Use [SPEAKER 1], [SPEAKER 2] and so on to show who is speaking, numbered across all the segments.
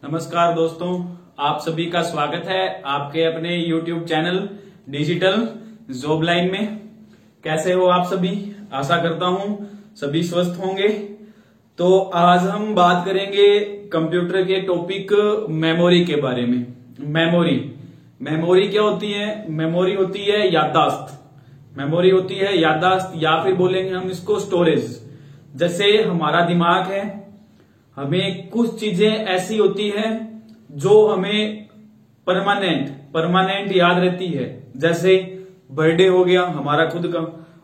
[SPEAKER 1] नमस्कार दोस्तों, आप सभी का स्वागत है आपके अपने YouTube channel digital job line में। कैसे हो आप सभी? आशा करता हूं सभी स्वस्थ होंगे। तो आज हम बात करेंगे कंप्यूटर के टॉपिक मेमोरी के बारे में। मेमोरी क्या होती है? मेमोरी होती है याददाश्त। मेमोरी होती है याददाश्त, या फिर बोलेंगे हम इसको स्टोरेज। जैसे हमारा दिमाग है, हमें कुछ चीजें ऐसी होती है जो हमें परमानेंट याद रहती है। जैसे बर्थडे हो गया हमारा खुद का,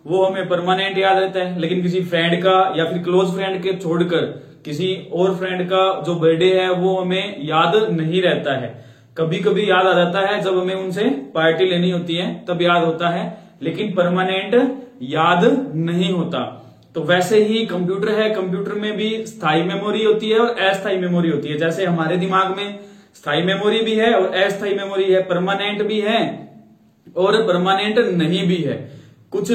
[SPEAKER 1] वो हमें परमानेंट याद रहता है। लेकिन किसी फ्रेंड का या फिर क्लोज फ्रेंड के छोड़कर किसी और फ्रेंड का जो बर्थडे है वो हमें याद नहीं रहता है। कभी कभी याद आ जाता है, जब हमें उनसे पार्टी लेनी होती है तब याद होता है, लेकिन परमानेंट याद नहीं होता। तो वैसे ही कंप्यूटर है, कंप्यूटर में भी स्थायी मेमोरी होती है और अस्थायी मेमोरी होती है। जैसे हमारे दिमाग में स्थायी मेमोरी भी है और अस्थायी मेमोरी है, परमानेंट भी है और परमानेंट नहीं भी है। कुछ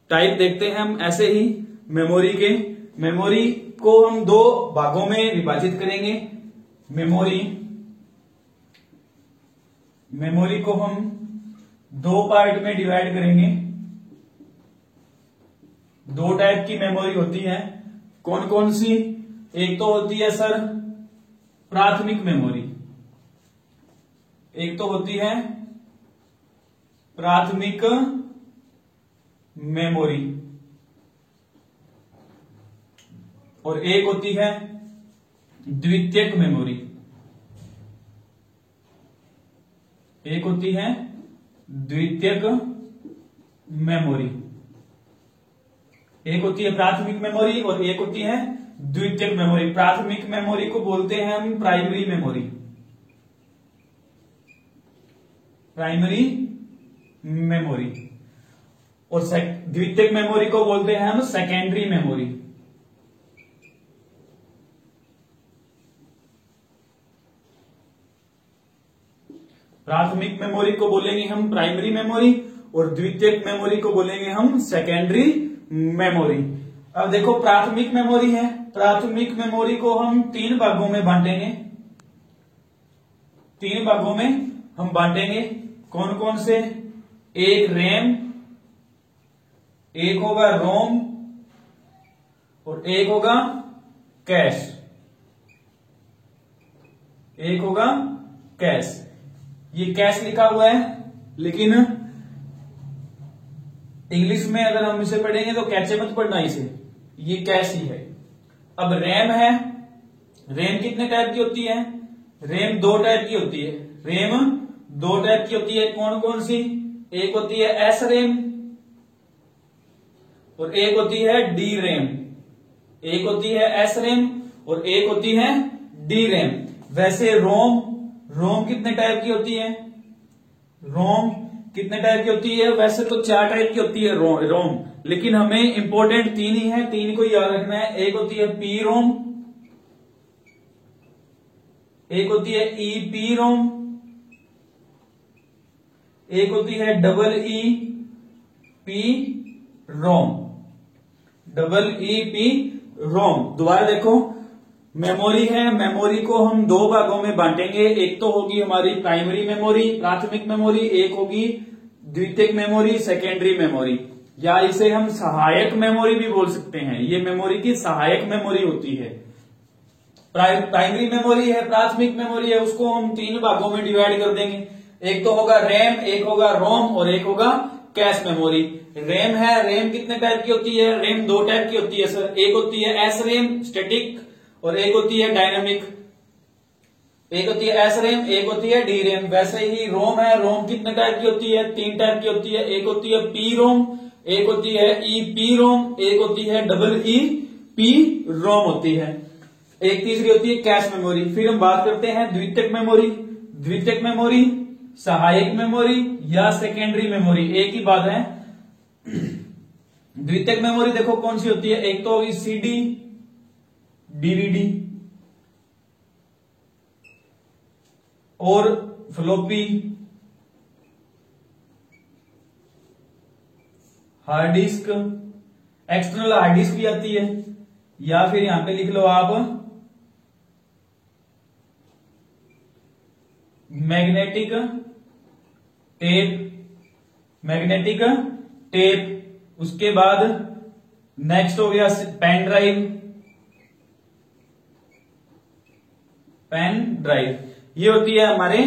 [SPEAKER 1] टाइप देखते हैं हम ऐसे ही मेमोरी के। मेमोरी को हम दो भागों में विभाजित करेंगे। मेमोरी को हम दो पार्ट में डिवाइड करेंगे। दो टाइप की मेमोरी होती है। कौन कौन सी? एक तो होती है सर प्राथमिक मेमोरी। एक तो होती है प्राथमिक मेमोरी और एक होती है द्वितीयक मेमोरी। एक होती है द्वितीयक मेमोरी। एक होती है प्राथमिक मेमोरी और एक होती है द्वितीयक मेमोरी। प्राथमिक मेमोरी को बोलते हैं हम प्राइमरी मेमोरी। और द्वितीयक मेमोरी को बोलते हैं हम सेकेंडरी मेमोरी। प्राथमिक मेमोरी को बोलेंगे हम प्राइमरी मेमोरी और द्वितीयक मेमोरी को बोलेंगे हम सेकेंडरी मेमोरी। अब देखो प्राथमिक मेमोरी है, प्राथमिक मेमोरी को हम तीन भागों में बांटेंगे। तीन भागों में हम बांटेंगे। कौन कौन से? एक रैम, एक होगा रोम और एक होगा कैश। एक होगा कैश। ये कैश लिखा हुआ है, लेकिन इंग्लिश में अगर हम इसे पढ़ेंगे तो कैचे मत पढ़ना इसे, ये कैश ही है। अब रैम है। रैम कितने टाइप की होती है? रैम दो टाइप की होती है। रैम दो टाइप की होती है। कौन कौन सी? एक होती है एस रैम और एक होती है डी रैम। एक होती है एस रैम और एक होती है डी रैम। वैसे रोम कितने टाइप की होती है? रोम कितने टाइप की होती है? वैसे तो चार टाइप की होती है रोम, लेकिन हमें इंपॉर्टेंट तीन ही है, तीन को याद रखना है। एक होती है पी रोम, एक होती है ई पी रोम, एक होती है double E P ROM. Double E P ROM. दोबारा देखो, मेमोरी है, मेमोरी को हम दो भागों में बांटेंगे। एक तो होगी हमारी प्राइमरी मेमोरी, प्राथमिक मेमोरी, एक होगी द्वितीयक मेमोरी, सेकेंडरी मेमोरी, या इसे हम सहायक मेमोरी भी बोल सकते हैं। ये मेमोरी की सहायक मेमोरी होती है। प्राइमरी मेमोरी है, प्राथमिक मेमोरी है, उसको हम तीन भागों में डिवाइड कर देंगे। एक तो होगा रैम, एक होगा रोम और एक होगा कैश मेमोरी। रैम है, रैम कितने टाइप की होती है? रैम दो टाइप की होती है सर। एक होती है एस रैम स्टैटिक और एक होती है डायनामिक। एक होती है एस रैम, एक होती है डी रैम। वैसे ही रोम है, रोम कितने टाइप की होती है? तीन टाइप की होती है। एक होती है पी रोम, एक होती है ई पी रोम, एक होती है डबल ई पी रोम होती है। एक तीसरी होती है कैश मेमोरी। फिर हम बात करते हैं द्वितीयक मेमोरी। द्वितीयक मेमोरी, सहायक मेमोरी या सेकेंडरी मेमोरी, एक ही बात है। द्वितीयक मेमोरी देखो कौन सी होती है? एक तो होगी सीडी, डीवीडी और floppy, hard disk, external hard disk भी आती है, या फिर यहां पे लिख लो आप मैग्नेटिक टेप, उसके बाद नेक्स्ट हो गया पेन ड्राइव। ये होती है हमारे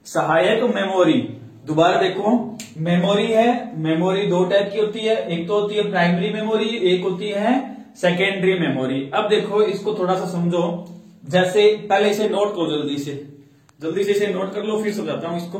[SPEAKER 1] सहायक मेमोरी। दोबारा देखो, मेमोरी है, मेमोरी दो टाइप की होती है, एक तो होती है प्राइमरी मेमोरी, एक होती है सेकेंडरी मेमोरी। अब देखो इसको थोड़ा सा समझो, जैसे पहले इसे नोट करो, जल्दी से इसे नोट कर लो, फिर समझाता हूं इसको।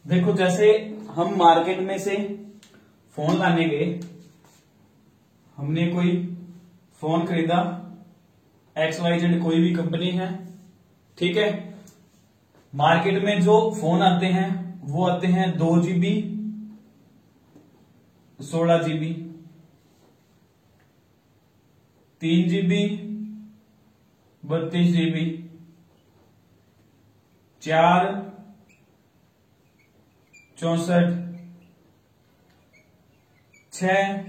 [SPEAKER 1] देखो, जैसे हम मार्केट में से फोन लाने गए, हमने कोई फोन खरीदा, XYZ कोई भी कंपनी है, ठीक है। मार्केट में जो फोन आते हैं वो आते हैं 2 GB, 16 GB, 3 GB, 32 GB, 4, 64, 6,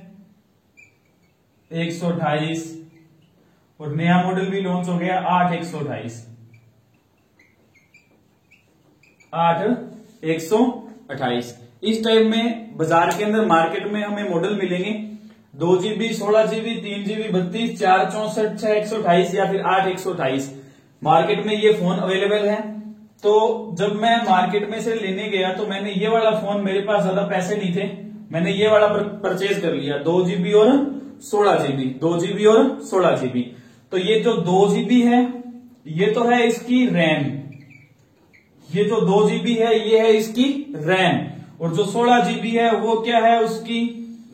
[SPEAKER 1] 128 और नया मॉडल भी लॉन्च हो गया 8, 128, 8, 128। इस टाइप में बाजार के अंदर मार्केट में हमें मॉडल मिलेंगे 2 GB, 16 GB, 3 GB, 32, 4, 64, 6, 128 या फिर 8, 128। मार्केट में ये फोन अवेलेबल है। तो जब मैं मार्केट में से लेने गया तो मैंने ये वाला फोन, मेरे पास ज्यादा पैसे नहीं थे, मैंने ये वाला परचेज कर लिया, 2 GB और 16 GB, 2 GB और 16 GB। तो ये जो 2 GB है ये तो है इसकी रैम, ये जो 2 GB है ये है इसकी रैम, और जो 16 GB है वो क्या है, उसकी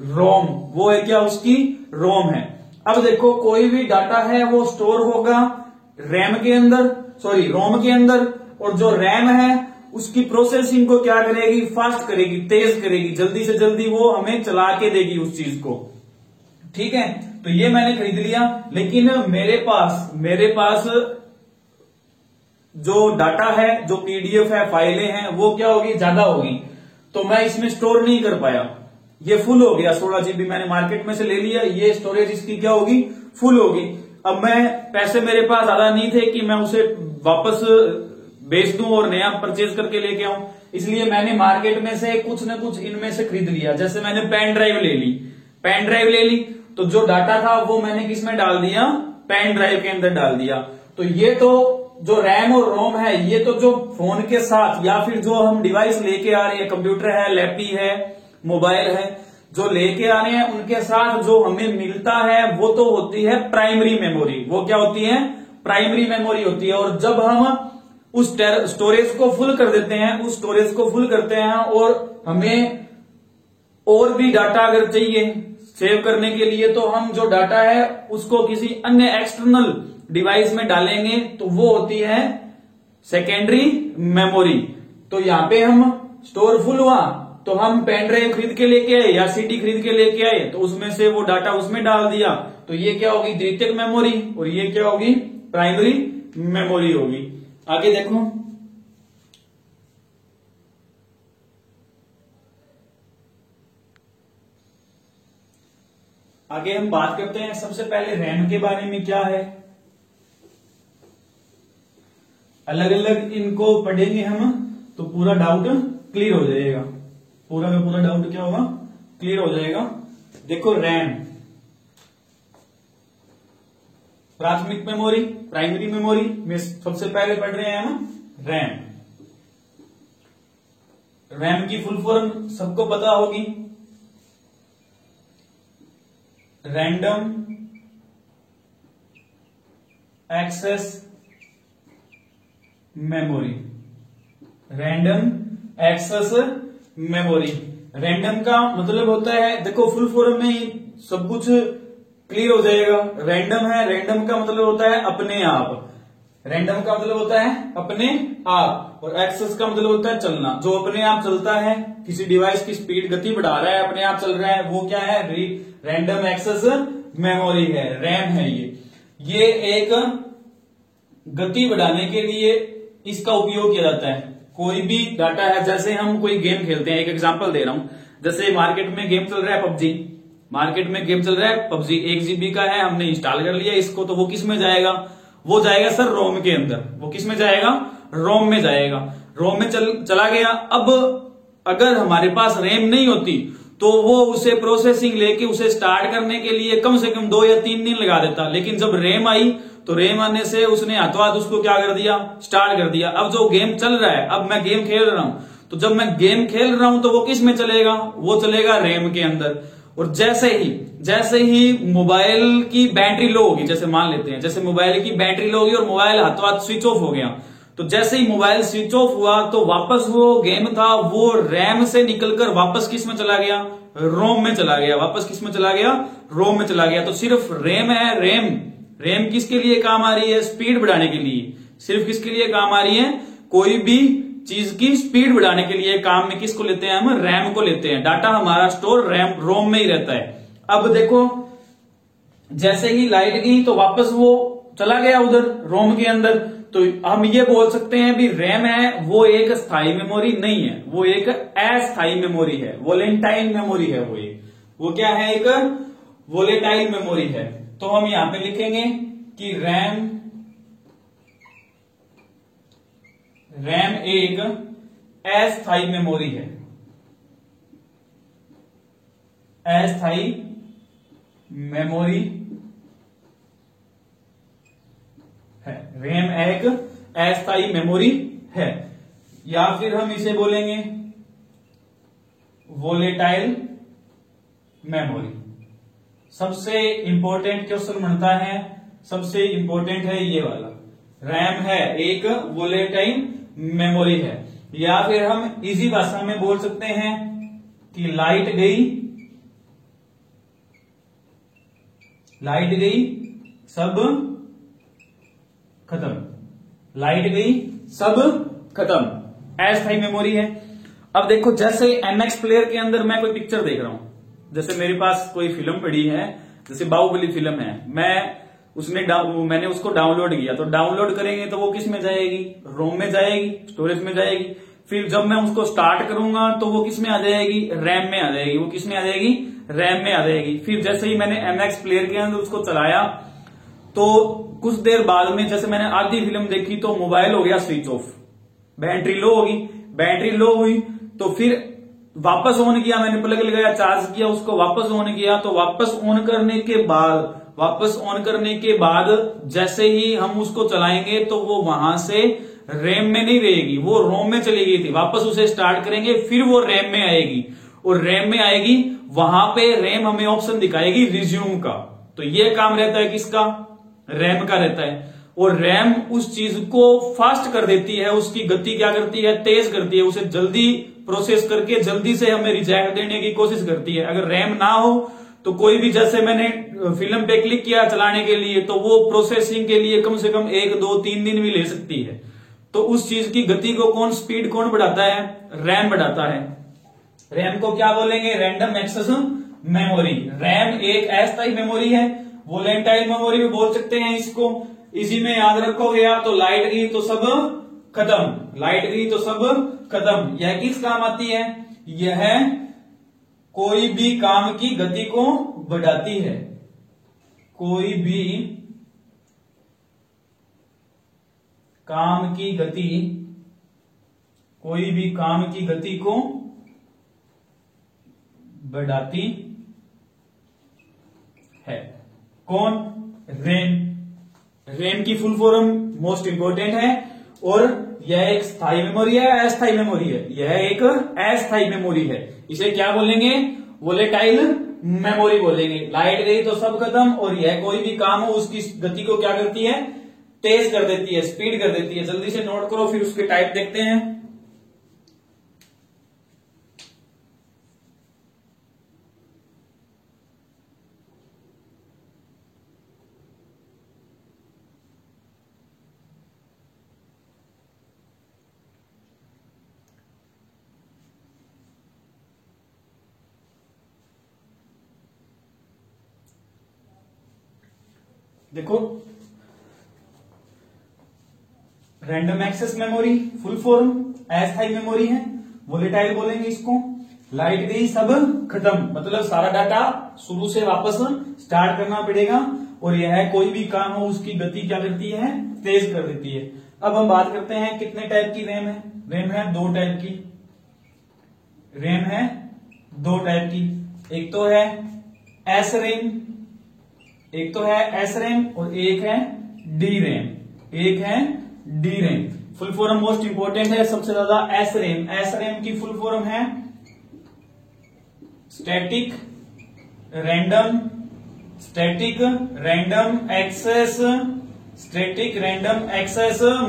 [SPEAKER 1] रोम, वो है क्या, उसकी रोम है। अब देखो, कोई भी डाटा है वो स्टोर होगा रैम के अंदर, सॉरी रोम के अंदर, और जो रैम है उसकी प्रोसेसिंग को क्या करेगी, फास्ट करेगी, तेज करेगी, जल्दी से जल्दी वो हमें चला के देगी उस चीज को, ठीक है। तो ये मैंने खरीद लिया, लेकिन मेरे पास जो डाटा है, जो PDF है, फाइलें हैं, वो क्या होगी, ज्यादा होगी, तो मैं इसमें स्टोर नहीं कर पाया, ये फुल हो गया। 16 GB मैंने मार्केट में से ले लिया, ये स्टोरेज इसकी क्या होगी, फुल होगी। अब मैं पैसे मेरे पास ज्यादा नहीं थे कि मैं उसे वापस बेच दूं और नया परचेज करके लेके आऊं, इसलिए मैंने मार्केट में से कुछ न कुछ इनमें से खरीद लिया। जैसे मैंने पेन ड्राइव ले ली, तो जो डाटा था वो मैंने किसमें डाल दिया, पेन ड्राइव के अंदर डाल दिया। तो ये तो जो रैम और रोम है, ये तो जो फोन के साथ या फिर जो हम डिवाइस लेके आ रहे हैं, कंप्यूटर है, लैपटॉप है, मोबाइल है, जो लेके आ रहे हैं, उनके साथ जो हमें मिलता है वो तो होती है प्राइमरी मेमोरी। वो क्या होती है, प्राइमरी मेमोरी होती है। और जब हम उस स्टोरेज को फुल कर देते हैं, उस स्टोरेज को फुल करते हैं और हमें और भी डाटा अगर चाहिए सेव करने के लिए, तो हम जो डाटा है उसको किसी अन्य एक्सटर्नल डिवाइस में डालेंगे, तो वो होती है सेकेंडरी मेमोरी। तो यहां पे हम स्टोर फुल हुआ तो हम पेन ड्राइव खरीद के लेके आए या CD खरीद के लेके आए, तो उसमें से वो डाटा उसमें डाल दिया, तो ये क्या होगी, द्वितीयक मेमोरी, और ये क्या होगी, प्राइमरी मेमोरी होगी। आगे देखो, आगे हम बात करते हैं सबसे पहले रैम के बारे में। क्या है, अलग अलग इनको पढ़ेंगे हम तो पूरा डाउट क्लियर हो जाएगा, पूरा का पूरा डाउट क्या होगा, क्लियर हो जाएगा। देखो, रैम प्राथमिक मेमोरी, प्राइमरी मेमोरी में सबसे पहले पढ़ रहे हैं हम रैम। रैम की फुल फॉर्म सबको पता होगी, random access memory, random access memory. Random का मतलब होता है, देखो फुल फॉर्म में ही सब कुछ क्लियर हो जाएगा। रैंडम है, रैंडम का मतलब होता है अपने आप, रैंडम का मतलब होता है अपने आप, और एक्सेस का मतलब होता है चलना। जो अपने आप चलता है, किसी डिवाइस की स्पीड गति बढ़ा रहा है, अपने आप चल रहा है, वो क्या है? रैंडम एक्सेस मेमोरी है, रैम है ये एक गति बढ़ाने के लिए इसका उपयोग किया जाता है। कोई भी डाटा है, जैसे हम कोई गेम खेलते हैं, एक एग्जांपल दे रहा हूं, जैसे मार्केट में गेम चल रहा है पबजी, मार्केट में गेम चल रहा है पबजी, 1 GB का है, हमने इंस्टॉल कर लिया इसको, तो वो किस में जाएगा? वो जाएगा सर रोम के अंदर। वो किस में जाएगा? रोम में जाएगा। रोम में चला गया। अब अगर हमारे पास रैम नहीं होती तो वो उसे प्रोसेसिंग लेके उसे स्टार्ट करने के लिए कम से कम 2 या 3 दिन लगा देता, लेकिन जब रैम आई तो रैम आने से उसने हाथों हाथ उसको क्या कर दिया? स्टार्ट कर दिया। अब जो गेम चल रहा है, अब मैं गेम खेल रहा हूं, तो जब मैं गेम खेल रहा हूं तो वो किस में चलेगा? वो चलेगा रैम के अंदर। और जैसे ही मोबाइल की बैटरी लो होगी, जैसे मान लेते हैं जैसे मोबाइल की बैटरी लो होगी और मोबाइल हाथों हाथ स्विच ऑफ हो गया, तो जैसे ही मोबाइल स्विच ऑफ हुआ तो वापस वो गेम था वो रैम से निकलकर वापस किस में चला गया? रोम में चला गया। वापस किस में चला गया? रोम में चला गया। तो सिर्फ रैम है, रैम किसके लिए काम आ रही है? स्पीड बढ़ाने के लिए। सिर्फ किसके लिए काम आ रही है? कोई भी चीज की स्पीड बढ़ाने के लिए काम में किसको लेते हैं? हम रैम को लेते हैं। डाटा हमारा स्टोर रोम में ही रहता है। अब देखो, जैसे ही लाइट गई तो वापस वो चला गया उधर रोम के अंदर, तो हम ये बोल सकते हैं भी रैम है वो एक स्थायी मेमोरी नहीं है, वो एक अस्थायी मेमोरी है, वोलेटाइल मेमोरी है। वो क्या है? एक वोलेटाइल मेमोरी है। तो हम यहां पे लिखेंगे कि रैम एक अस्थायी मेमोरी है, अस्थायी मेमोरी है। रैम एक अस्थायी मेमोरी है, या फिर हम इसे बोलेंगे वोलेटाइल मेमोरी। सबसे इंपॉर्टेंट क्वेश्चन बनता है, सबसे इंपॉर्टेंट है ये वाला। रैम है एक वोलेटाइल मेमोरी है, या फिर हम इजी भाषा में बोल सकते हैं कि लाइट गई सब खत्म, लाइट गई सब खत्म, अस्थायी मेमोरी है। अब देखो, जैसे एमएक्स प्लेयर के अंदर मैं कोई पिक्चर देख रहा हूं, जैसे मेरे पास कोई फिल्म पड़ी है, जैसे बाहुबली फिल्म है, मैंने उसको डाउनलोड किया, तो डाउनलोड करेंगे तो वो किस में जाएगी? रोम में जाएगी, स्टोरेज में जाएगी। फिर जब मैं उसको स्टार्ट करूंगा तो वो किस में आ जाएगी? रैम में आ जाएगी। वो किस में आ जाएगी? रैम में आ जाएगी। फिर जैसे ही मैंने एमएक्स प्लेयर के अंदर उसको चलाया तो कुछ देर बाद में, जैसे मैंने आधी फिल्म देखी तो मोबाइल हो गया स्विच ऑफ, बैटरी लो होगी, बैटरी लो हुई तो फिर वापस ऑन किया, मैंने प्लग लगाया, चार्ज किया, उसको वापस ऑन किया, तो वापस ऑन करने के बाद जैसे ही हम उसको चलाएंगे तो वो वहां से रैम में नहीं रहेगी, वो रोम में चली गई थी। वापस उसे स्टार्ट करेंगे, फिर वो रैम में आएगी, और रैम में आएगी, वहां पे रैम हमें ऑप्शन दिखाएगी रिज्यूम का। तो ये काम रहता है किसका? रैम का रहता है। और रैम उस चीज को फास्ट कर देती है, उसकी गति क्या करती है? तेज करती है, उसे जल्दी प्रोसेस करके जल्दी से हमें रिजल्ट देने की कोशिश करती है। अगर रैम ना हो तो कोई भी, जैसे मैंने फिल्म पे क्लिक किया चलाने के लिए, तो वो प्रोसेसिंग के लिए कम से कम 1, 2, 3 दिन भी ले सकती है। तो उस चीज की गति को स्पीड कौन बढ़ाता है? रैम बढ़ाता है। रैम को क्या बोलेंगे? Random access memory. रैम एक अस्थायी मेमोरी है, वोलेटाइल मेमोरी भी बोल सकते हैं इसको। इसी में याद रखोगे आप, तो लाइट गई तो सब खत्म, लाइट गई तो सब खत्म। यह किस काम आती है? यह कोई भी काम की गति को बढ़ाती है, कोई भी काम की गति को बढ़ाती है। कौन? रैम की फुल फॉर्म मोस्ट इंपोर्टेंट है, और यह एक स्थायी मेमोरी है, अस्थायी मेमोरी है। यह एक अस्थायी मेमोरी है, इसे क्या बोलेंगे? वोलेटाइल मेमोरी बोलेंगे। लाइट गई तो सब खत्म, और यह कोई भी काम हो उसकी गति को क्या करती है? तेज कर देती है, स्पीड कर देती है। जल्दी से नोट करो, फिर उसके टाइप देखते हैं। देखो random access memory full form अस्थायी मेमोरी है, वोलेटाइल बोलेंगे इसको। लाइट गई सब खत्म, मतलब सारा डाटा शुरू से वापस स्टार्ट करना पड़ेगा, और यह कोई भी काम हो उसकी गति क्या करती है, तेज कर देती है। अब हम बात करते हैं कितने टाइप की रैम है। रैम है दो टाइप की, रैम है दो टाइप की। एक तो है एस रैम, एक तो है एस रैम और एक है डी रैम, एक है D RAM. Full form most important है सबसे ज्यादा एस रैम। एस रैम की फुल फॉर्म है static random access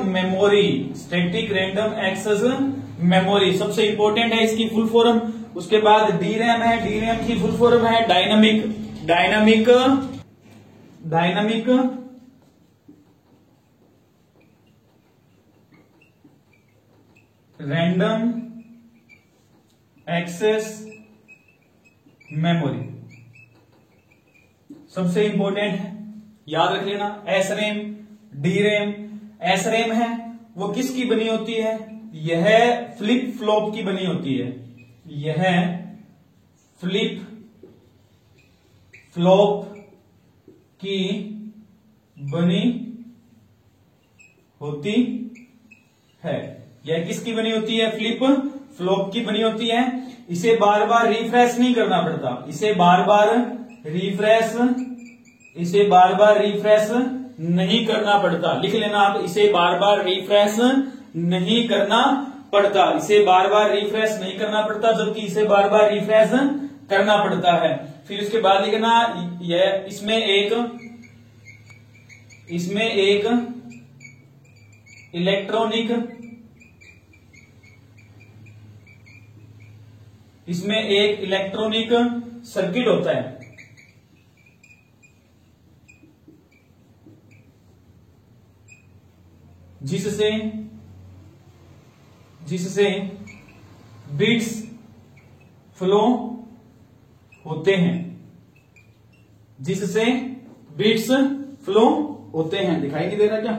[SPEAKER 1] memory, static random access memory सबसे इंपॉर्टेंट है इसकी फुल फॉर्म। उसके बाद डी रैम है, डी रैम की फुल फॉर्म है डायनामिक रैंडम एक्सेस मेमोरी सबसे इंपॉर्टेंट है, याद रख लेना। S RAM, D RAM. S RAM है वो किसकी बनी होती है, यह फ्लिप फ्लॉप की बनी होती है, यह फ्लिप फ्लॉप की बनी होती है। यह किसकी बनी होती है, फ्लिप फ्लॉप की बनी होती है। इसे बार बार रिफ्रेश नहीं करना पड़ता, इसे बार बार रिफ्रेश नहीं करना पड़ता। लिख लेना आप, इसे बार बार रिफ्रेश नहीं करना पड़ता, इसे बार बार रिफ्रेश नहीं करना पड़ता, जबकि इसे बार बार रिफ्रेश करना पड़ता है। फिर उसके बाद लिखना यह इसमें एक इलेक्ट्रॉनिक सर्किट होता है, जिससे बिट्स फ्लो होते हैं, दिखाई नहीं दे रहा क्या,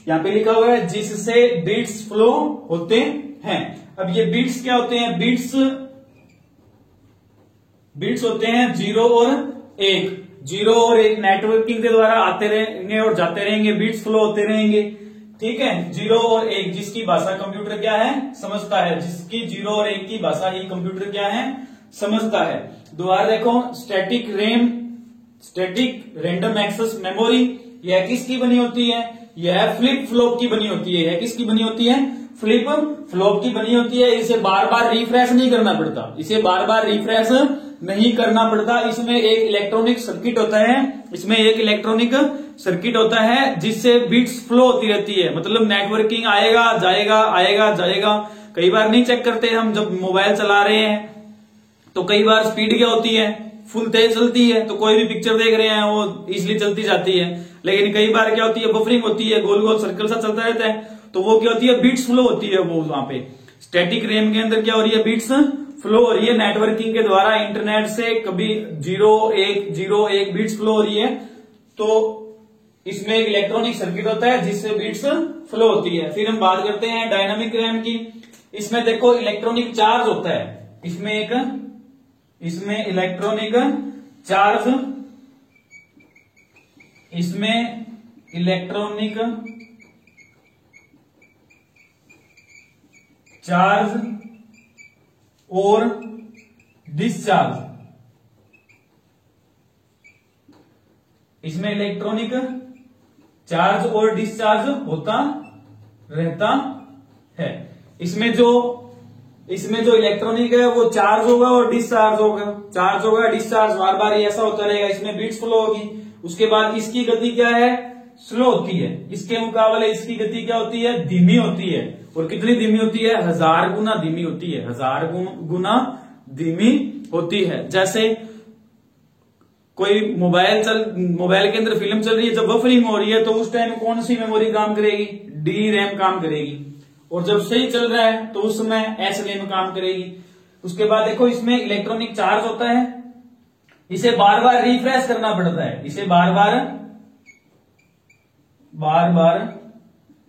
[SPEAKER 1] यहां पे लिखा हुआ है जिससे बिट्स फ्लो होते हैं। अब ये बिट्स क्या होते हैं, बिट्स होते हैं 0 और 1, 0 और 1 नेटवर्किंग के द्वारा आते रहेंगे और जाते रहेंगे, बिट्स फ्लो होते रहेंगे। ठीक है, 0 और 1 जिसकी भाषा कंप्यूटर क्या है, समझता है, जिसकी 0 और 1 की भाषा ही कंप्यूटर क्या है, समझता है। दोबारा देखो, स्टैटिक रैंडम एक्सेस मेमोरी, यह किसकी बनी होती है, यह फ्लिप फ्लॉप की बनी होती है। यह किसकी बनी होती है, फ्लिप फ्लॉप की बनी होती है। इसे बार बार रिफ्रेश नहीं करना पड़ता, इसमें एक इलेक्ट्रॉनिक सर्किट होता है, जिससे बिट्स फ्लो होती रहती है, मतलब नेटवर्किंग आएगा जाएगा। कई बार नहीं चेक करते हम, जब मोबाइल चला रहे हैं तो कई बार स्पीड क्या होती है, फुल तेज चलती है, तो कोई भी पिक्चर देख रहे हैं वो इजिली चलती जाती है। लेकिन कई बार क्या होती है, बफरिंग होती है, गोल गोल सर्कल सा चलता रहता है, तो वो क्या होती है, बिट्स फ्लो होती है। वो वहां पे स्टैटिक रैम के अंदर क्या हो रही है, बिट्स फ्लो हो रही है नेटवर्किंग के द्वारा, इंटरनेट से कभी 0 1 बिट्स फ्लो हो रही है, तो इसमें एक इलेक्ट्रॉनिक सर्किट होता है जिससे बिट्स फ्लो होती है। फिर हम बात करते हैं डायनामिक रैम की। इसमें देखो इलेक्ट्रॉनिक चार्ज होता है, इसमें इलेक्ट्रॉनिक चार्ज और डिस्चार्ज, इसमें इलेक्ट्रॉनिक चार्ज और डिस्चार्ज होता रहता है। इसमें जो इलेक्ट्रॉनिक है वो चार्ज होगा और डिस्चार्ज होगा, डिस्चार्ज बार बार ऐसा होता रहेगा। इसमें बिट्स फ्लो होगी। उसके बाद इसकी गति क्या है, स्लो होती है। इसके मुकाबले इसकी गति क्या होती है, धीमी होती है। और कितनी धीमी होती है, 1000 गुना धीमी होती है, 1000 गुना धीमी होती है। जैसे कोई मोबाइल के अंदर फिल्म चल रही है, जब बफरिंग हो रही है तो उस टाइम कौन सी मेमोरी काम करेगी, डी रैम काम करेगी। और जब सही चल रहा है तो उस समय एस रैम काम करेगी। उसके बाद देखो इसमें इलेक्ट्रॉनिक चार्ज होता है, इसे बार बार रिफ्रेश करना पड़ता है, इसे बार बार बार बार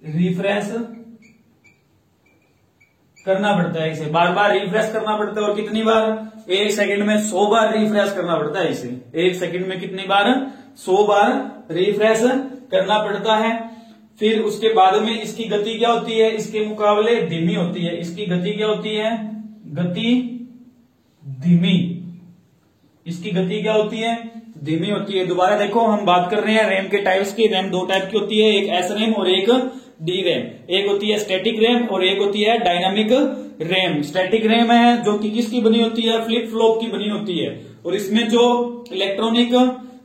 [SPEAKER 1] रिफ्रेश करना पड़ता है। इसे बार बार रिफ्रेश करना पड़ता है, और कितनी बार? 1 सेकंड में 100 बार रिफ्रेश करना पड़ता है इसे। 1 सेकंड में कितनी बार? 100 बार रिफ्रेश करना पड़ता है। फिर उसके बाद में इसकी गति क्या होती है? इसके मुकाबले धीमी होती है। इसकी गति क्या होती है? गति धीमी। इसकी गति क्या होती है? धीमी होती है। दोबारा देखो, हम बात कर रहे हैं रैम के टाइप्स की। रैम 2 टाइप की होती है, एक एस रैम और एक डी रैम। एक होती है स्टैटिक रैम और एक होती है डायनामिक रैम। स्टैटिक रैम है जो कि किसकी बनी होती है? फ्लिप फ्लॉप की बनी होती है, और इसमें जो इलेक्ट्रॉनिक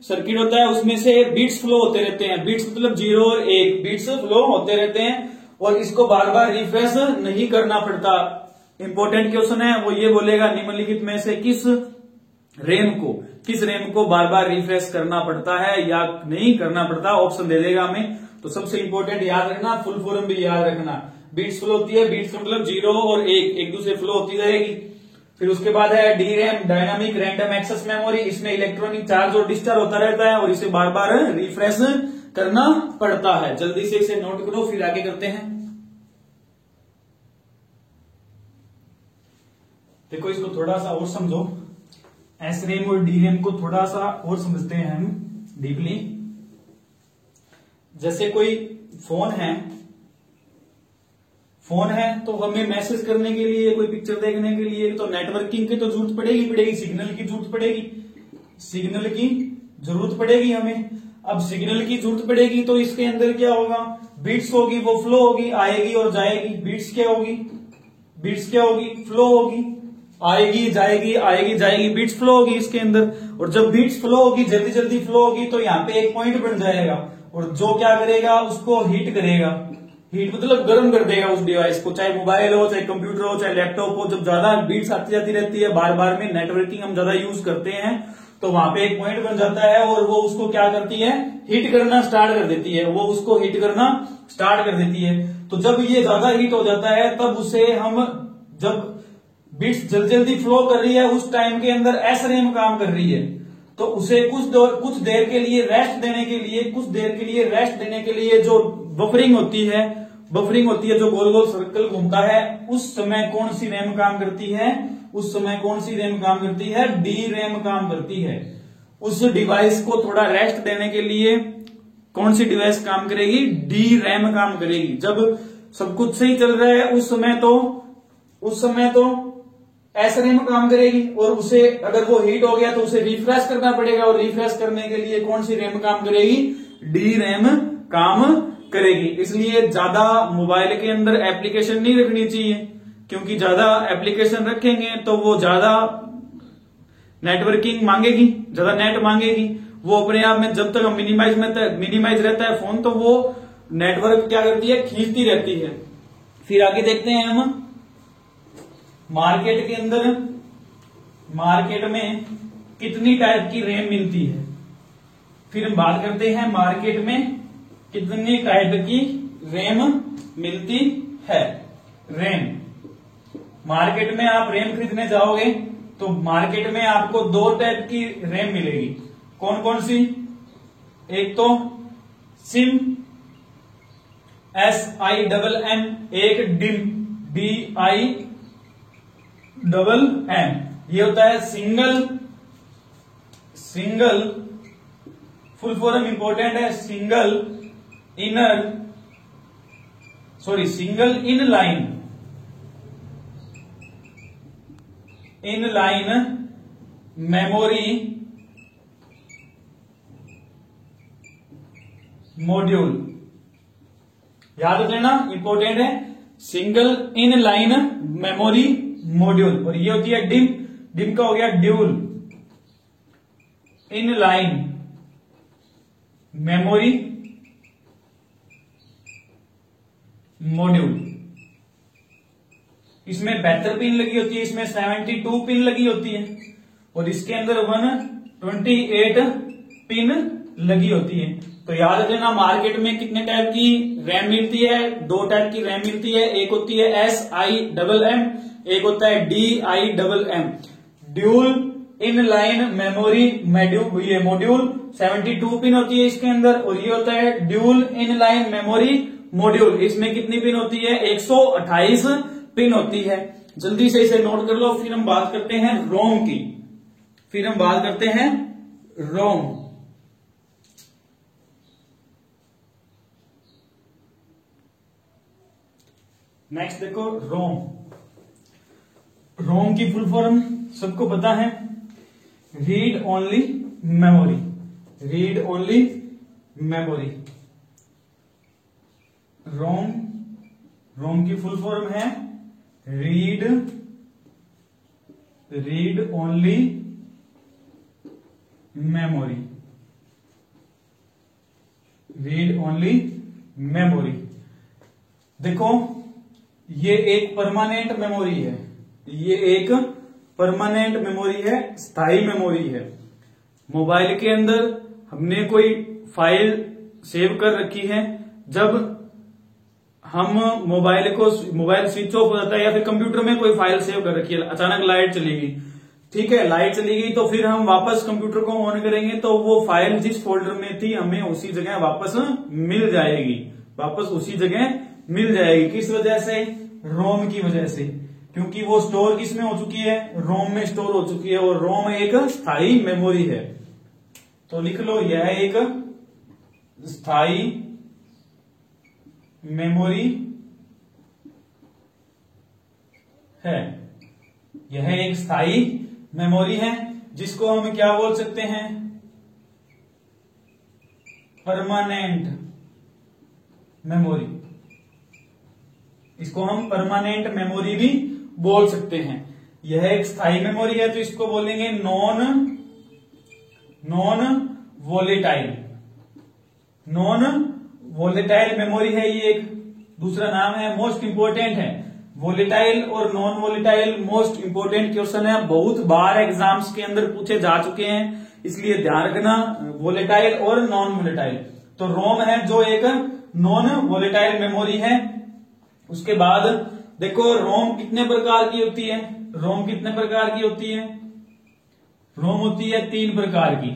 [SPEAKER 1] सर्किट होता है उसमें से बीट्स फ्लो होते रहते हैं। बीट्स मतलब 0 और 1 बीट्स फ्लो होते रहते हैं, और इसको बार बार रिफ्रेश नहीं करना पड़ता। इंपॉर्टेंट क्वेश्चन है, वो ये बोलेगा निम्नलिखित में से किस रैम को बार बार रिफ्रेश करना पड़ता है या नहीं करना पड़ता? ऑप्शन दे देगा हमें। तो सबसे इंपॉर्टेंट याद रखना, फुल फॉर्म भी याद रखना। बीट्स फ्लो होती है, बीट्स मतलब 0 और 1 एक दूसरे फ्लो होती रहेगी। फिर उसके बाद है D RAM, dynamic random access memory. इसमें इलेक्ट्रॉनिक चार्ज और डिस्चार्ज होता रहता है, और इसे बार बार रिफ्रेश करना पड़ता है। जल्दी से इसे नोट करो, फिर आगे करते हैं। देखो, इसको थोड़ा सा और समझो। एस रैम और डी रैम को थोड़ा सा और समझते हैं हम डीपली। जैसे कोई फोन है तो हमें मैसेज करने के लिए, कोई पिक्चर देखने के लिए तो नेटवर्किंग की तो जरूरत पड़ेगी, सिग्नल की जरूरत पड़ेगी हमें। अब सिग्नल की जरूरत पड़ेगी तो इसके अंदर क्या होगा? बीट्स होगी, वो फ्लो होगी, आएगी और जाएगी। बीट्स क्या होगी? फ्लो होगी, आएगी जाएगी, बीट्स फ्लो होगी इसके अंदर। और जब बीट्स फ्लो होगी, जल्दी जल्दी फ्लो होगी, तो यहाँ पे एक पॉइंट बन जाएगा, और जो क्या करेगा? उसको हीट करेगा। हीट मतलब गर्म कर देगा उस डिवाइस को, चाहे मोबाइल हो, चाहे कंप्यूटर हो, चाहे लैपटॉप हो। जब ज्यादा बीट्स आती जाती रहती है, बार बार में नेटवर्किंग हम ज्यादा यूज करते हैं, तो वहां पे एक पॉइंट बन जाता है, और वो उसको क्या करती है? हीट करना स्टार्ट कर देती है। तो जब ये ज्यादा हीट हो जाता है, तब उसे हम, जब बीट्स जल्दी जल्दी फ्लो कर रही है, उस टाइम के अंदर एस रैम काम कर रही है, तो उसे कुछ देर के लिए रेस्ट देने के लिए जो बफरिंग होती है, जो गोल गोल सर्कल घूमता है, उस समय कौन सी रैम काम करती है? डी रैम काम करती है। उस डिवाइस को थोड़ा रेस्ट देने के लिए कौन सी डिवाइस काम करेगी? डी रैम काम करेगी। जब सब कुछ सही चल रहा है उस समय तो एस रैम काम करेगी, और उसे अगर वो हीट हो गया तो उसे रिफ्रेश करना पड़ेगा, और रिफ्रेश करने के लिए कौन सी रैम काम करेगी? डी रैम काम करेगी। इसलिए ज्यादा मोबाइल के अंदर एप्लीकेशन नहीं रखनी चाहिए, क्योंकि ज्यादा एप्लीकेशन रखेंगे तो वो ज्यादा नेटवर्किंग मांगेगी, ज्यादा नेट मांगेगी। वो अपने आप में जब तक मिनिमाइज रहता है फोन, तो वो नेटवर्क क्या करती है? खींचती रहती है। फिर आगे देखते हैं हम मार्केट में कितनी टाइप की रैम मिलती है। फिर हम बात करते हैं मार्केट में कितनी टाइप की रैम मिलती है। रैम, मार्केट में आप रैम खरीदने जाओगे तो मार्केट में आपको 2 टाइप की रैम मिलेगी। कौन कौन सी? एक तो सिम, SIMM, एक डिम, DIMM। ये होता है सिंगल फुल फॉर्म इंपॉर्टेंट है, single in line memory module. याद रखना, इंपॉर्टेंट है, single in line memory module. और ये होती है डिम का हो गया dual in line memory module. इसमें 72 पिन लगी होती है, इसमें 72 पिन लगी होती है, और इसके अंदर 128 पिन लगी होती है। तो याद रखना, मार्केट में कितने टाइप की रैम मिलती है? 2 टाइप की रैम मिलती है। एक होती है SIMM, एक होता है DIMM। Dual in line memory module 72 pin होती है इसके अंदर, और ये होता है dual in line memory module. इसमें कितनी पिन होती है? 128 पिन होती है। जल्दी से इसे नोट कर लो। फिर हम बात करते हैं रोम की। फिर हम बात करते हैं रोम। नेक्स्ट देखो रोम। रोम की फुल फॉर्म सबको पता है, read only memory. Read only memory. ROM की फुल फॉर्म है read only memory. Read only memory. देखो ये एक परमानेंट मेमोरी है, ये एक परमानेंट मेमोरी है, स्थायी मेमोरी है। मोबाइल के अंदर हमने कोई फाइल सेव कर रखी है, जब हम मोबाइल स्विच ऑफ हो जाता है या फिर कंप्यूटर में कोई फाइल सेव कर रखी है, अचानक लाइट चली गई, ठीक है, लाइट चली गई तो फिर हम वापस कंप्यूटर को ऑन करेंगे तो वो फाइल जिस फोल्डर में थी हमें उसी जगह वापस मिल जाएगी, वापस उसी जगह मिल जाएगी। किस वजह से? रोम की वजह से, क्योंकि वो स्टोर किस में हो चुकी है? रोम में स्टोर हो चुकी है, और रोम एक स्थायी मेमोरी है। तो लिख लो, यह एक स्थायी मेमोरी है। यह एक स्थायी मेमोरी है जिसको हम क्या बोल सकते हैं? Permanent memory. इसको हम परमानेंट मेमोरी भी बोल सकते हैं। यह एक स्थायी मेमोरी है तो इसको बोलेंगे non volatile. Non volatile memory है ये एक, दूसरा नाम है। मोस्ट इंपोर्टेंट है वोलेटाइल और non volatile. Most important question है, बहुत बार एग्जाम्स के अंदर पूछे जा चुके हैं, इसलिए ध्यान रखना वोलेटाइल और नॉन वोलेटाइल। तो रोम है जो एक नॉन वोलेटाइल मेमोरी है। उसके बाद देखो रोम कितने प्रकार की होती है? रोम कितने प्रकार की होती है? रोम होती है 3 प्रकार की।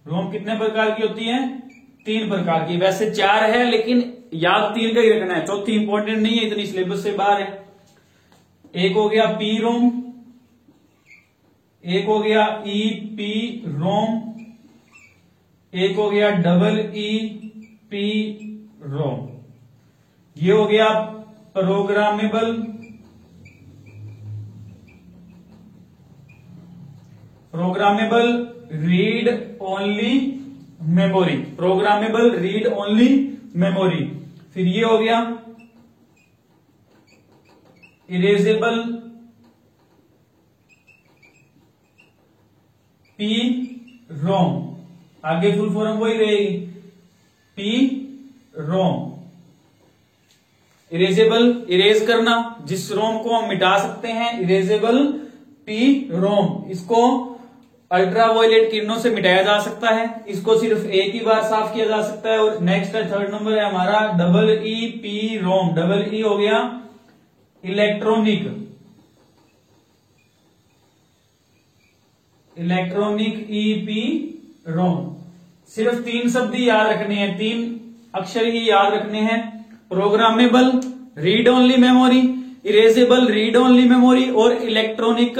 [SPEAKER 1] रोम कितने प्रकार की होती है? 3 प्रकार की। वैसे 4 है लेकिन याद 3 का ही रखना है, चौथी इंपॉर्टेंट नहीं है, इतनी सिलेबस से बाहर है। एक हो गया पी रोम, एक हो गया ई पी रोम, एक हो गया डबल ई पी रोम। ये हो गया programmable read only memory. Programmable read only memory. फिर ये हो गया इरेजेबल पी रोम। आगे फुल फॉर्म वही रहेगी, पी रोम। इरेजेबल, इरेज करना, जिस रोम को हम मिटा सकते हैं, इरेजेबल पी रोम। इसको अल्ट्रावायलेट किरणों से मिटाया जा सकता है, इसको सिर्फ एक ही बार साफ किया जा सकता है। और नेक्स्ट है 3rd नंबर है हमारा double E P ROM. Double E हो गया इलेक्ट्रॉनिक ई पी रोम। सिर्फ 3 शब्द ही याद रखने हैं, 3 अक्षर ही याद रखने हैं। Programmable read only memory, erasable read only memory और electronic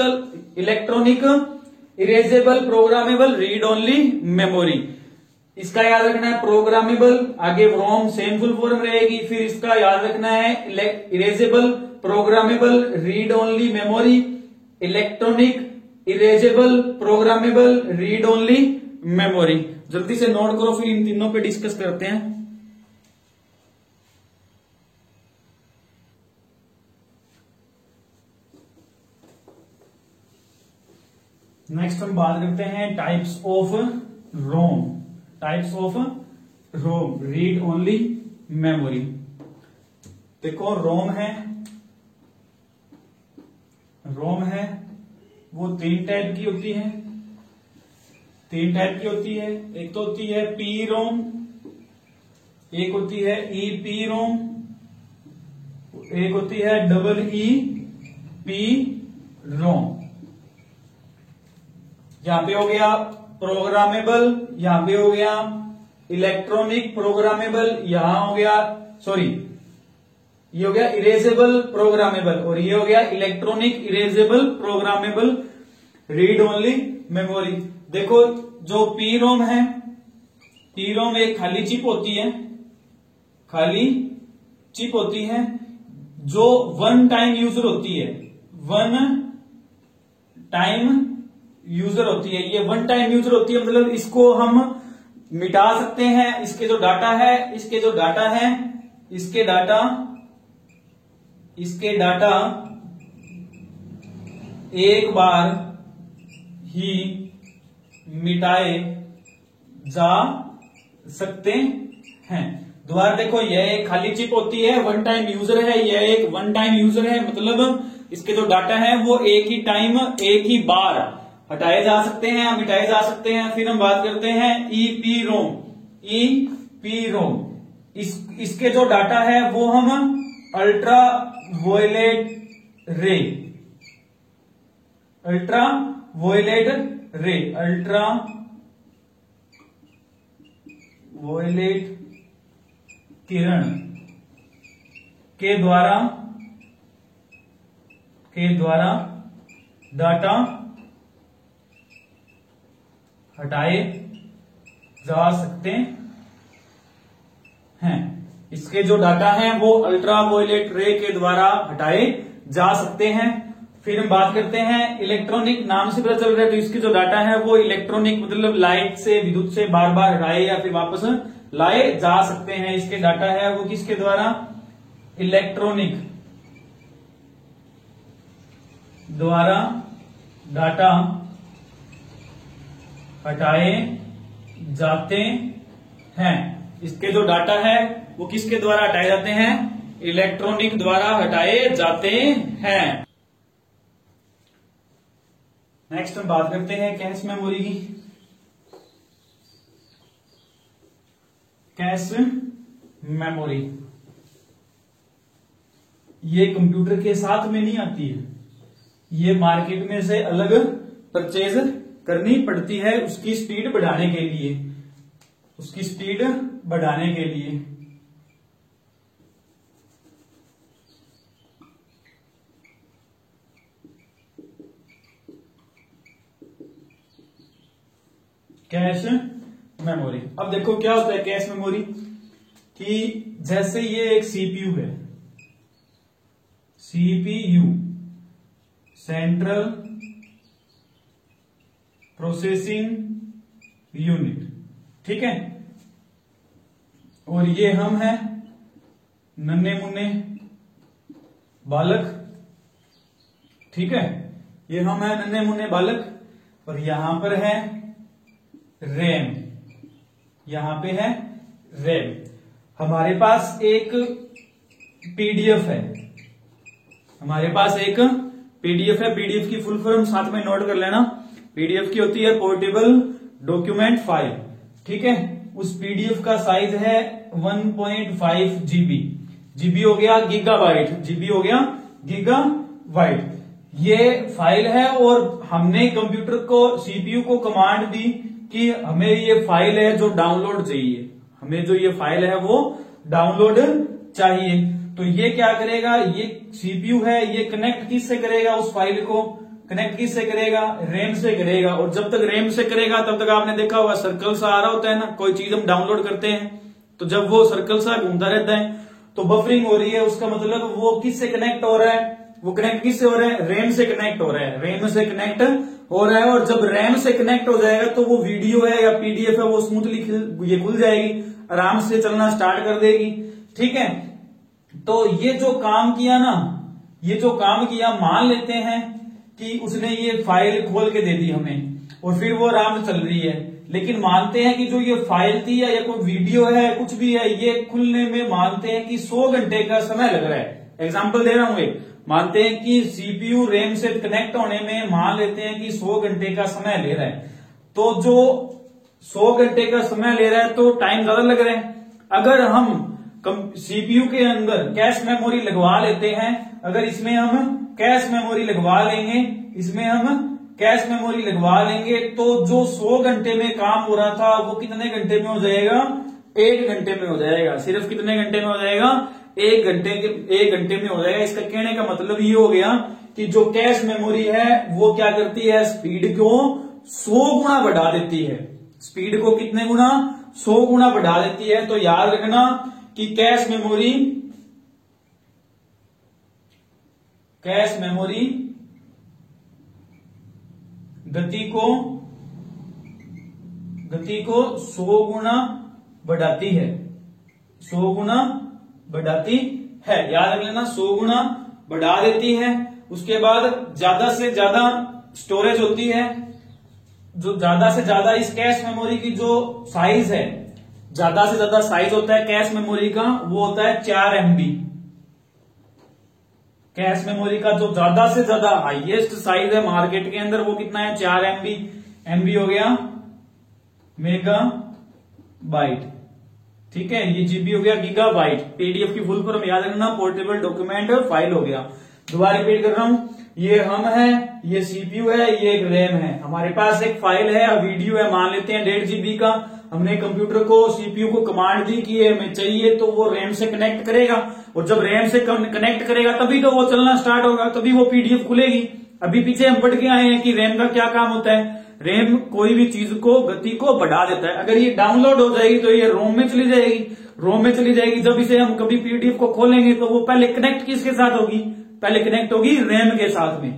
[SPEAKER 1] erasable programmable read only memory. इसका याद रखना है प्रोग्रामेबल, आगे रोम सेम फुल फॉर्म रहेगी। फिर इसका याद रखना है erasable programmable read only memory, electronic erasable programmable read only memory. जल्दी से नोट करो, फिर इन तीनों पे डिस्कस करते हैं। नेक्स्ट हम बात करते हैं types of ROM. Types of ROM, read only memory. देखो रोम है वो 3 टाइप की होती है। 3 टाइप की होती है। एक तो होती है पी रोम, एक होती है ई पी रोम, एक होती है डबल ई पी रोम। यहां पे हो गया प्रोग्रामेबल, यहां पे हो गया इलेक्ट्रॉनिक प्रोग्रामेबल, यहां हो गया सॉरी ये हो गया इरेजेबल प्रोग्रामेबल, और ये हो गया electronic erasable programmable read only memory. देखो जो पी रोम है, पी रोम एक खाली चिप होती है, खाली चिप होती है जो वन टाइम यूजर होती है, वन टाइम यूजर होती है। ये वन टाइम यूजर होती है, मतलब इसको हम मिटा सकते हैं। इसके जो डाटा है, इसके जो डाटा है, इसके डाटा एक बार ही मिटाए जा सकते हैं। दोबारा देखो, यह एक खाली चिप होती है, वन टाइम यूजर है, यह एक वन टाइम यूजर है, मतलब इसके जो डाटा है वो एक ही टाइम, एक ही बार हटाए जा सकते हैं, मिटाए जा सकते हैं। फिर हम बात करते हैं ईपीरोम, ईपीरोम इसके जो डाटा है वो हम अल्ट्रा वायलेट रे, अल्ट्रा वायलेट रे, अल्ट्रा वायलेट किरण के द्वारा डाटा हटाए जा सकते हैं। इसके जो डाटा हैं वो अल्ट्रा वायलेट रे के द्वारा हटाए जा सकते हैं। फिर हम बात करते हैं इलेक्ट्रॉनिक, नाम से पता चल रहा है तो इसके जो डाटा है वो इलेक्ट्रॉनिक, मतलब लाइट से, विद्युत से बार बार हटाए या फिर वापस लाए जा सकते हैं। इसके डाटा है वो किसके द्वारा, इलेक्ट्रॉनिक द्वारा डाटा हटाए जाते हैं। इसके जो डाटा है वो किसके द्वारा हटाए जाते हैं, इलेक्ट्रॉनिक द्वारा हटाए जाते हैं। नेक्स्ट हम बात करते हैं कैश मेमोरी की। कैश मेमोरी ये कंप्यूटर के साथ में नहीं आती है, ये मार्केट में से अलग परचेज करनी पड़ती है उसकी स्पीड बढ़ाने के लिए, उसकी स्पीड बढ़ाने के लिए। कैश मेमोरी, अब देखो क्या होता है कैश मेमोरी, कि जैसे ये एक सीपीयू है, सीपीयू सेंट्रल प्रोसेसिंग यूनिट, ठीक है, और ये हम हैं नन्हे मुन्ने बालक, ठीक है, ये हम हैं नन्हे मुन्ने बालक, और यहां पर है रैम, यहां पे है रैम। हमारे पास एक पीडीएफ है, हमारे पास एक पीडीएफ है, पीडीएफ की फुल फॉर्म साथ में नोट कर लेना, पीडीएफ की होती है पोर्टेबल डॉक्यूमेंट फाइल, ठीक है। उस पीडीएफ का साइज है 1.5 जीबी, जीबी हो गया गीगाबाइट, जीबी हो गया गीगाबाइट, ये फाइल है। और हमने कंप्यूटर को, सीपीयू को कमांड दी कि हमें ये फाइल है जो डाउनलोड चाहिए, हमें जो ये फाइल है वो डाउनलोड चाहिए। तो ये क्या करेगा, ये सीपीयू है, ये कनेक्ट किससे करेगा, उस फाइल को कनेक्ट किससे करेगा, रैम से करेगा। और जब तक रैम से करेगा तब तक आपने देखा होगा सर्कल सा आ रहा होता है ना, कोई चीज हम डाउनलोड करते हैं तो जब वो सर्कल सा घूमता रहता है तो बफरिंग हो रही है, उसका मतलब वो किससे कनेक्ट हो रहा है, वो कनेक्ट किससे हो रहा है, रैम से कनेक्ट हो रहा है, रैम से कनेक्ट हो रहा है। और जब रैम से कनेक्ट हो जाएगा तो वो वीडियो है या पीडीएफ है वो स्मूथली ये खुल जाएगी, आराम से चलना स्टार्ट कर देगी, ठीक है। तो ये जो काम किया ना, ये जो काम किया, मान लेते हैं कि उसने ये फाइल खोल के दे दी हमें और फिर वो आराम से चल रही है, लेकिन मानते हैं कि जो ये फाइल थी या कोई वीडियो है, कुछ भी है, ये खुलने में मानते हैं कि 100 घंटे का समय लग रहा है। एग्जाम्पल दे रहा हूं एक, मानते हैं कि सीपीयू रैम से कनेक्ट होने में मान लेते हैं कि 100 घंटे का समय ले रहा है, तो जो 100 घंटे का समय ले रहा है तो टाइम ज्यादा लग रहा है। अगर हम सीपीयू के अंदर कैश मेमोरी लगवा लेते हैं, अगर इसमें हम कैश मेमोरी लगवा लेंगे, इसमें हम कैश मेमोरी लगवा लेंगे तो जो 100 घंटे में काम हो रहा था वो कितने घंटे में हो जाएगा? 1 घंटे में हो जाएगा। सिर्फ कितने घंटे में हो जाएगा? 1 घंटे में हो जाएगा। इसका कहने का मतलब ये हो गया कि जो कैश मेमोरी है वो क्या करती है? स्पीड को 100 गुना बढ़ा देती है। स्पीड को कितने गुना? 100 गुना बढ़ा देती है। तो याद रखना कि कैश मेमोरी गति को 100 गुना बढ़ाती है। 100 गुना बढ़ाती है, याद रख लेना, 100 गुना बढ़ा देती है। उसके बाद ज्यादा से ज्यादा स्टोरेज होती है। जो ज्यादा से ज्यादा इस कैश मेमोरी की जो साइज है, ज्यादा से ज्यादा साइज होता है कैश मेमोरी का, वो होता है 4 MB। कैश मेमोरी का जो ज्यादा से ज्यादा हाईएस्ट साइज है मार्केट के अंदर वो कितना है? 4 MB। MB हो गया मेगा बाइट, ठीक है। ये GB हो गया गीगा बाइट। PDF की फुल फॉर्म याद रखना, पोर्टेबल डॉक्यूमेंट फाइल हो गया। दोबारा रिपीट कर रहा हूं, ये हम है, ये CPU है, ये एक रैम है। हमारे पास एक फाइल है, वीडियो है, मान लेते हैं 1.5 GB का। हमने कंप्यूटर को, CPU को कमांड दी कि ये हमें चाहिए, तो वो रैम से कनेक्ट करेगा, और जब रैम से कनेक्ट करेगा तभी तो वो चलना स्टार्ट होगा, तभी वो PDF खुलेगी। अभी पीछे हम पढ़ के आए हैं कि रैम का क्या काम होता है। रैम कोई भी चीज को, गति को बढ़ा देता है। अगर ये डाउनलोड हो जाएगी तो ये रोम में चली जाएगी। रोम में चली जाएगी, जब इसे हम कभी PDF को खोलेंगे तो वो पहले कनेक्ट किसके साथ होगी? पहले कनेक्ट होगी रैम के साथ में।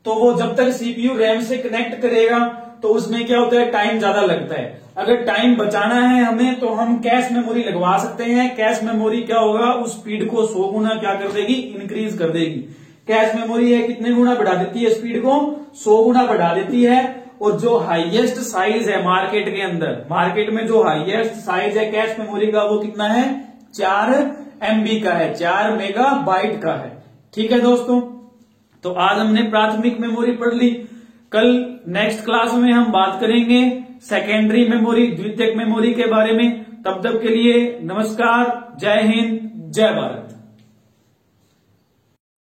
[SPEAKER 1] तो वो जब तक CPU रैम से कनेक्ट करेगा तो उसमें क्या होता है? टाइम ज्यादा लगता है। अगर टाइम बचाना है हमें तो हम कैश मेमोरी लगवा सकते हैं। कैश मेमोरी क्या होगा? उस स्पीड को 100 गुना क्या कर देगी? इंक्रीज कर देगी। कैश मेमोरी है कितने गुना बढ़ा देती है? स्पीड को 100 गुना बढ़ा देती है। और जो हाईएस्ट साइज है मार्केट के अंदर, मार्केट में जो हाईएस्ट साइज है कैश मेमोरी का वो कितना है? 4 MB का है, 4 मेगा बाइट का है। ठीक है दोस्तों, तो आज हमने प्राथमिक मेमोरी पढ़ ली। कल नेक्स्ट क्लास में हम बात करेंगे सेकेंडरी मेमोरी, द्वितीयक मेमोरी के बारे में। तब तक के लिए नमस्कार, जय हिंद, जय भारत।